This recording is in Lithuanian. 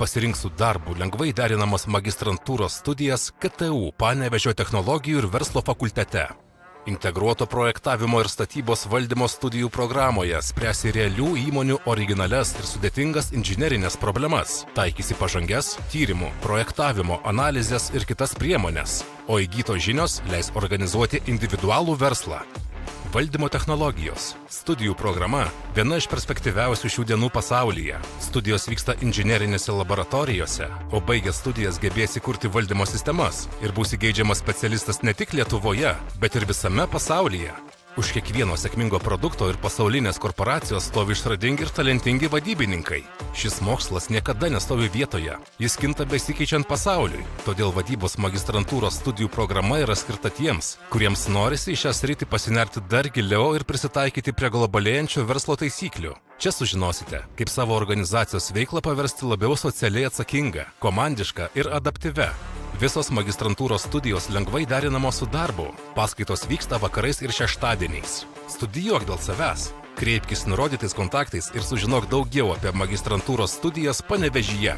Pasirink su darbu lengvai derinamas magistrantūros studijas KTU Panevėžio technologijų ir verslo fakultete. Integruoto projektavimo ir statybos valdymo studijų programoje spręsi realių įmonių originalias ir sudėtingas inžinerinės problemas, taikysi pažangias tyrimų, projektavimo, analizės ir kitas priemonės, o įgytos žinios leis organizuoti individualų verslą. Valdymo technologijos. Studijų programa – viena iš perspektyviausių šių dienų pasaulyje. Studijos vyksta inžinerinėse laboratorijose, o baigęs studijas gebėsi kurti valdymo sistemas ir būsi geidžiamas specialistas ne tik Lietuvoje, bet ir visame pasaulyje. Už kiekvieno sėkmingo produkto ir pasaulinės korporacijos stovi išradingi ir talentingi vadybininkai. Šis mokslas niekada nestovi vietoje, jis kinta besikeičiant pasauliui, todėl vadybos magistrantūros studijų programa yra skirta tiems, kuriems norisi į šią sritį pasinerti dar giliau ir prisitaikyti prie globalėjančių verslo taisyklių. Čia sužinosite, kaip savo organizacijos veiklą paversti labiau socialiai atsakingą, komandišką ir adaptyvę. Visos magistrantūros studijos lengvai derinamos su darbu. Paskaitos vyksta vakarais ir šeštadieniais. Studijuok dėl savęs. Kreipkis nurodytais kontaktais ir sužinok daugiau apie magistrantūros studijas Panevėžyje.